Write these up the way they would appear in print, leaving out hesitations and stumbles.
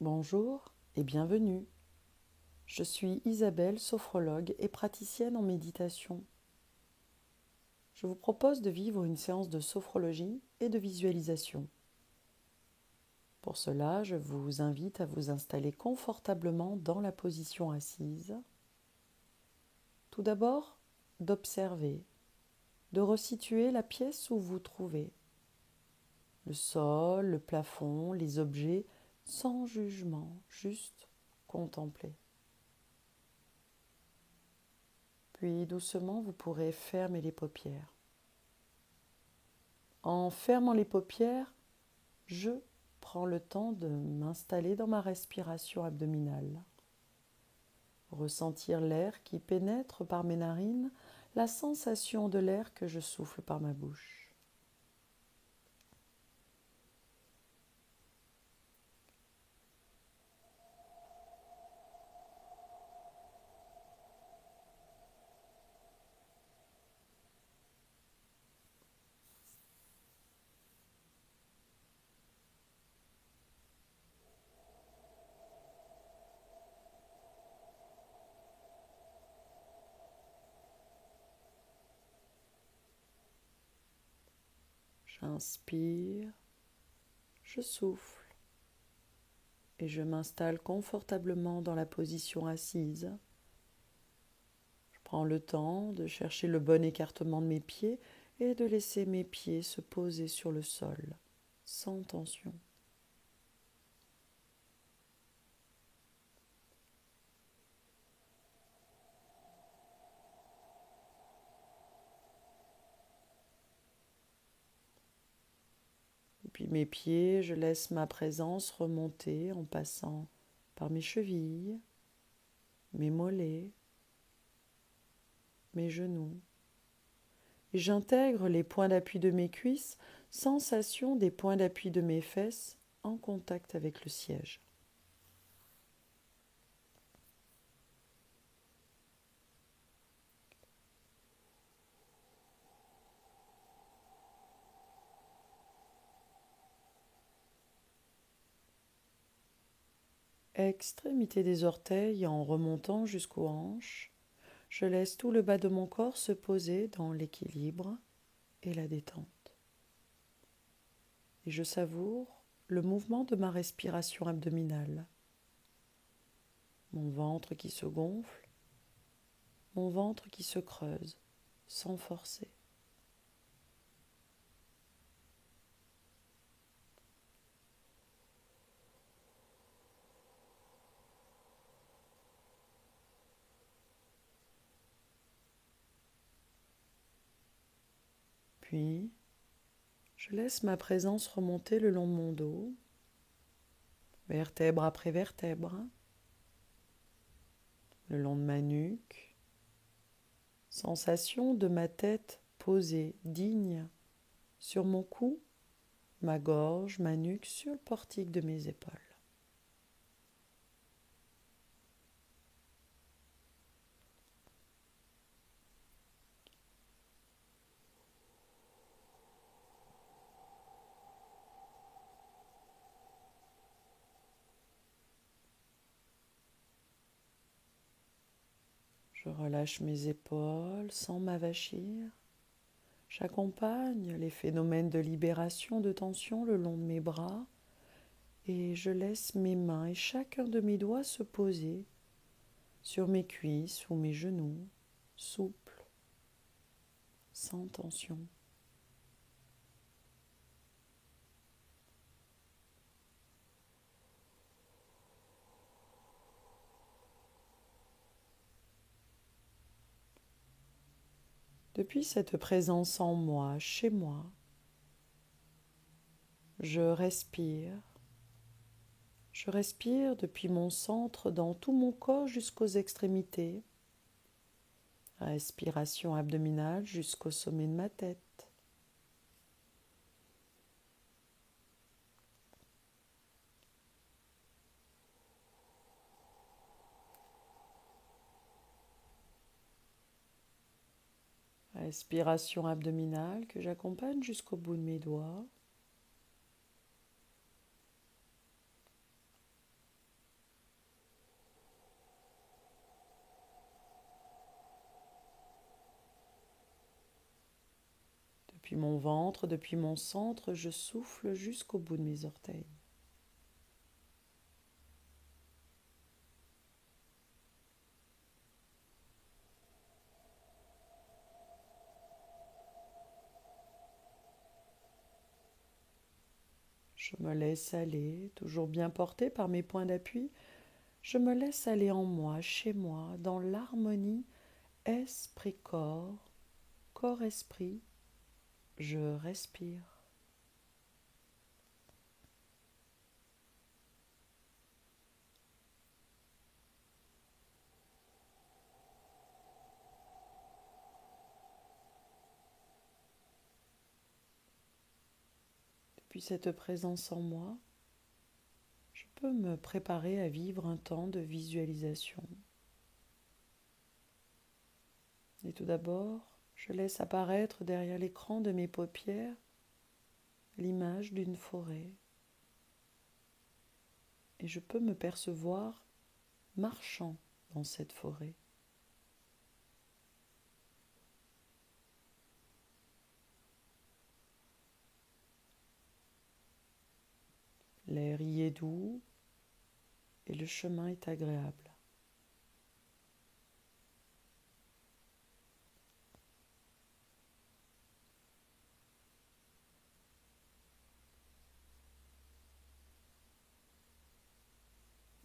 Bonjour et bienvenue. Je suis Isabelle, sophrologue et praticienne en méditation. Je vous propose de vivre une séance de sophrologie et de visualisation. Pour cela, je vous invite à vous installer confortablement dans la position assise. Tout d'abord, d'observer, de resituer la pièce où vous vous trouvez. Le sol, le plafond, les objets, sans jugement, juste contempler. Puis doucement, vous pourrez fermer les paupières. En fermant les paupières, je prends le temps de m'installer dans ma respiration abdominale. Ressentir l'air qui pénètre par mes narines, la sensation de l'air que je souffle par ma bouche. J'inspire, je souffle et je m'installe confortablement dans la position assise. Je prends le temps de chercher le bon écartement de mes pieds et de laisser mes pieds se poser sur le sol, sans tension. Puis mes pieds, je laisse ma présence remonter en passant par mes chevilles, mes mollets, mes genoux. Et j'intègre les points d'appui de mes cuisses, sensation des points d'appui de mes fesses en contact avec le siège. Extrémité des orteils en remontant jusqu'aux hanches, je laisse tout le bas de mon corps se poser dans l'équilibre et la détente. Et je savoure le mouvement de ma respiration abdominale. Mon ventre qui se gonfle, mon ventre qui se creuse, sans forcer. Puis, je laisse ma présence remonter le long de mon dos, vertèbre après vertèbre, le long de ma nuque, sensation de ma tête posée, digne, sur mon cou, ma gorge, ma nuque, sur le portique de mes épaules. Je relâche mes épaules sans m'avachir. J'accompagne les phénomènes de libération de tension le long de mes bras et je laisse mes mains et chacun de mes doigts se poser sur mes cuisses ou mes genoux, souples, sans tension. Depuis cette présence en moi, chez moi, je respire. Je respire depuis mon centre dans tout mon corps jusqu'aux extrémités. Respiration abdominale jusqu'au sommet de ma tête. Respiration abdominale que j'accompagne jusqu'au bout de mes doigts. Depuis mon ventre, depuis mon centre, je souffle jusqu'au bout de mes orteils. Je me laisse aller, toujours bien portée par mes points d'appui. Je me laisse aller en moi, chez moi, dans l'harmonie esprit-corps, corps-esprit. Je respire. Depuis cette présence en moi, je peux me préparer à vivre un temps de visualisation. Et tout d'abord, je laisse apparaître derrière l'écran de mes paupières l'image d'une forêt. Et je peux me percevoir marchant dans cette forêt. L'air y est doux et le chemin est agréable.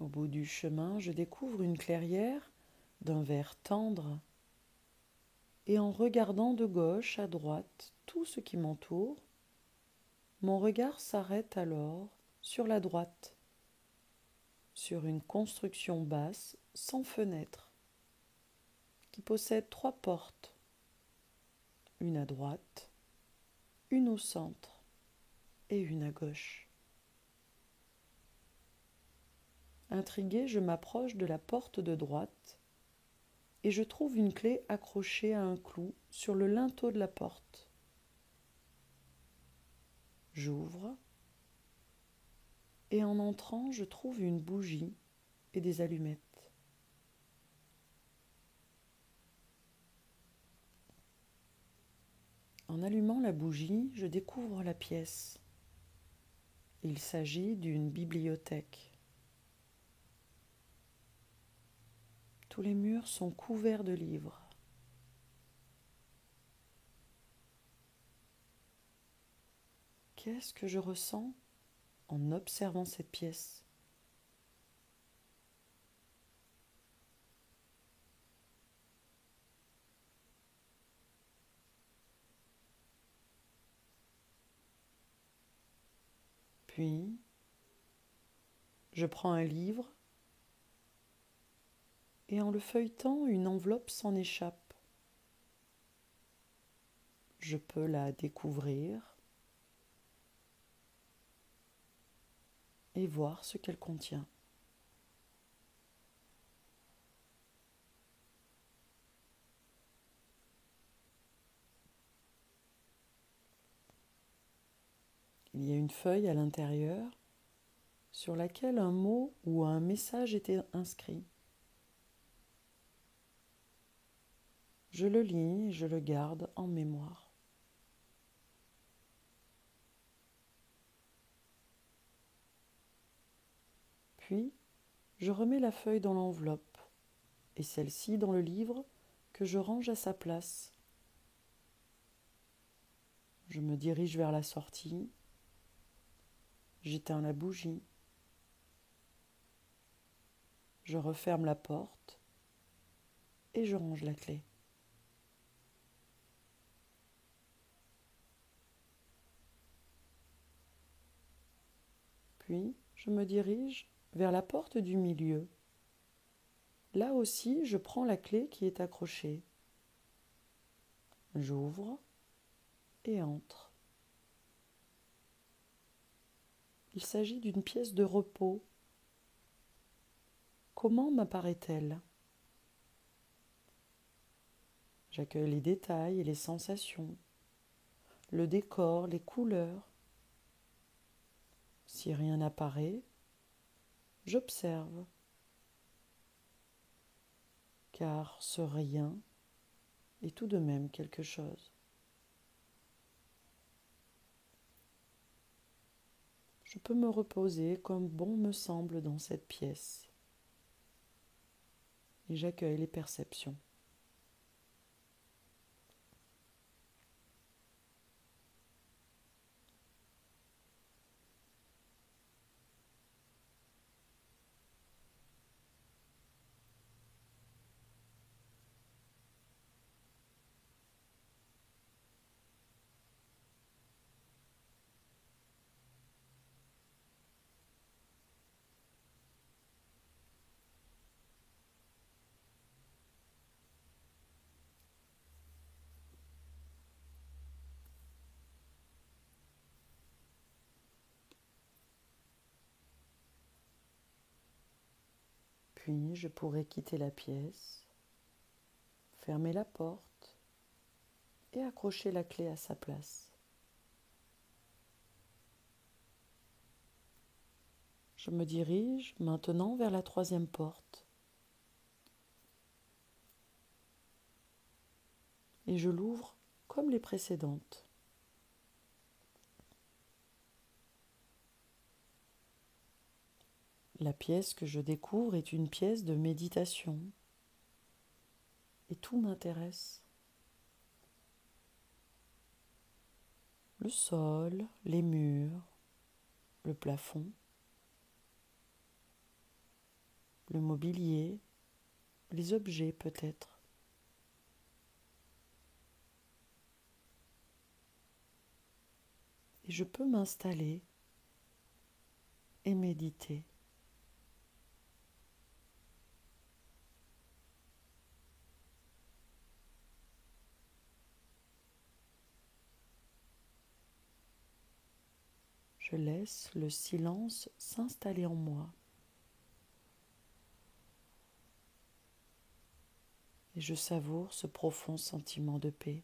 Au bout du chemin, je découvre une clairière d'un vert tendre et en regardant de gauche à droite tout ce qui m'entoure, mon regard s'arrête alors sur la droite, sur une construction basse sans fenêtre qui possède 3 portes, une à droite, une au centre et une à gauche. Intrigué, je m'approche de la porte de droite et je trouve une clé accrochée à un clou sur le linteau de la porte. J'ouvre et en entrant, je trouve une bougie et des allumettes. En allumant la bougie, je découvre la pièce. Il s'agit d'une bibliothèque. Tous les murs sont couverts de livres. Qu'est-ce que je ressens en observant cette pièce ? Puis, je prends un livre et en le feuilletant, une enveloppe s'en échappe. Je peux la découvrir et voir ce qu'elle contient. Il y a une feuille à l'intérieur sur laquelle un mot ou un message était inscrit. Je le lis et je le garde en mémoire. Puis, je remets la feuille dans l'enveloppe et celle-ci dans le livre que je range à sa place. Je me dirige vers la sortie, j'éteins la bougie, je referme la porte et je range la clé. Puis, je me dirige vers la porte du milieu. Là aussi, je prends la clé qui est accrochée. J'ouvre et entre. Il s'agit d'une pièce de repos. Comment m'apparaît-elle ? J'accueille les détails et les sensations, le décor, les couleurs. Si rien n'apparaît, j'observe, car ce rien est tout de même quelque chose. Je peux me reposer comme bon me semble dans cette pièce et j'accueille les perceptions. Puis je pourrais quitter la pièce, fermer la porte et accrocher la clé à sa place. Je me dirige maintenant vers la troisième porte et je l'ouvre comme les précédentes. La pièce que je découvre est une pièce de méditation et tout m'intéresse. Le sol, les murs, le plafond, le mobilier, les objets peut-être. Et je peux m'installer et méditer. Je laisse le silence s'installer en moi et je savoure ce profond sentiment de paix.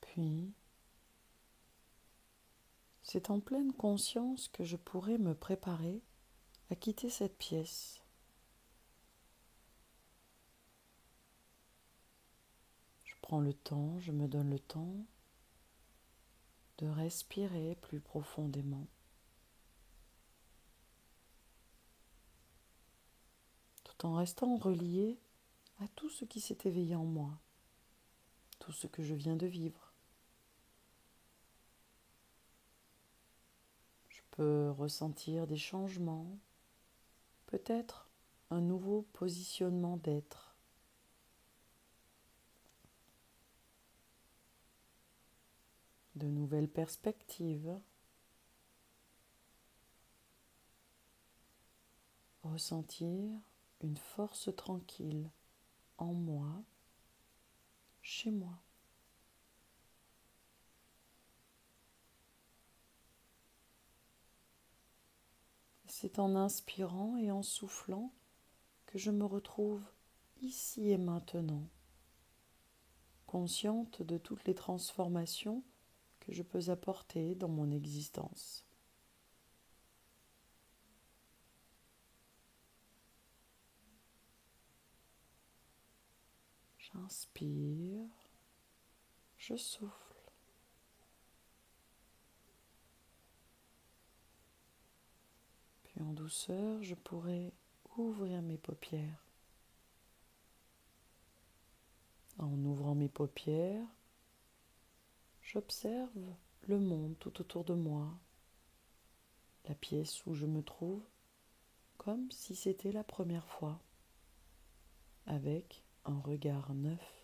Puis, c'est en pleine conscience que je pourrais me préparer à quitter cette pièce. Je prends le temps, je me donne le temps de respirer plus profondément, tout en restant relié à tout ce qui s'est éveillé en moi, tout ce que je viens de vivre. Je peux ressentir des changements, peut-être un nouveau positionnement d'être. De nouvelles perspectives, ressentir une force tranquille en moi, chez moi. C'est en inspirant et en soufflant que je me retrouve ici et maintenant, consciente de toutes les transformations que je peux apporter dans mon existence. J'inspire, je souffle. Puis en douceur, je pourrai ouvrir mes paupières. En ouvrant mes paupières, j'observe le monde tout autour de moi, la pièce où je me trouve, comme si c'était la première fois, avec un regard neuf.